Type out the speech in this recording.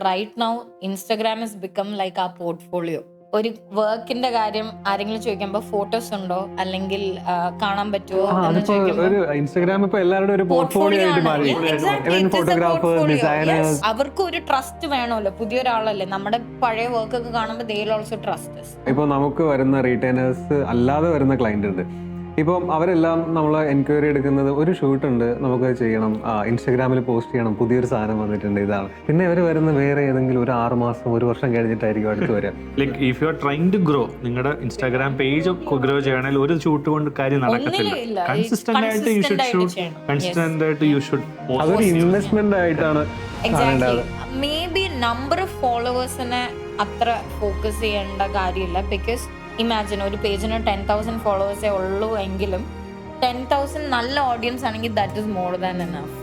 Right now Instagram is become like a portfolio. ഒരു വർക്കിന്റെ കാര്യം ആരെങ്കിലും ചോദിക്കുമ്പോ ഫോട്ടോസ് ഉണ്ടോ അല്ലെങ്കിൽ കാണാൻ പറ്റുമോ എന്ന് ചോദിക്കുമ്പോൾ ഒരു ഇൻസ്റ്റാഗ്രാം ഇപ്പൊ എല്ലാവരുടെ ഒരു പോർട്ട്ഫോളിയോ ആയിട്ട് മാറി. ഫോട്ടോഗ്രാഫേഴ്സ്, ഡിസൈനേഴ്സ്, അവർക്ക് ഒരു ട്രസ്റ്റ് വേണമല്ലോ. പുതിയൊരാളല്ലേ, നമ്മുടെ പഴയ വർക്ക് ഒക്കെ കാണുമ്പോൾ they will also trust us. ഇപ്പൊ നമുക്ക് വരുന്ന റീറ്റെയിനേഴ്സ് അല്ലാതെ വരുന്ന ക്ലയന്റ് ഉണ്ട്. ഇപ്പം അവരെല്ലാം നമ്മൾ എൻക്വയറി എടുക്കുന്നത് ഒരു ഷൂട്ട് ഉണ്ട്, നമുക്ക് ചെയ്യണം, ഇൻസ്റ്റാഗ്രാമിൽ പോസ്റ്റ് ചെയ്യണം, പുതിയൊരു സാധനം വന്നിട്ടുണ്ട്, ഇതാണ്. പിന്നെ ഇവർ വരുന്ന വേറെ ഏതെങ്കിലും ഒരു 6 മാസം 1 വർഷം കഴിഞ്ഞിട്ടായിരിക്കും അടുത്ത് വരിക. Like if you are trying to grow, നിങ്ങളുടെ ഇൻസ്റ്റാഗ്രാം പേജ് ഗ്രോ ചെയ്യണമെങ്കിൽ ഒരു ഷൂട്ട് കൊണ്ട് കാര്യം നടക്കത്തില്ല. കൺസിസ്റ്റന്റ് ആയിട്ട് യു ഷുഡ് ഷൂട്ട്, കൺസിസ്റ്റന്റ് ആയിട്ട് യു ഷുഡ്. അതൊരു ഇൻവെസ്റ്റ്മെന്റ് ആയിട്ടാണ് കാണേണ്ടത്. മേ ബി നമ്പർ ഓഫ് ഫോളോവേഴ്സിനെ അത്ര ഫോക്കസ് ചെയ്യേണ്ട കാര്യമില്ല. ബിക്കോസ് ഇമാജിൻ ഒരു പേജിന് 10,000 ഫോളോവേഴ്സേ ഉള്ളൂ എങ്കിലും 10,000 നല്ല ഓഡിയൻസ് ആണെങ്കിൽ that is more than enough.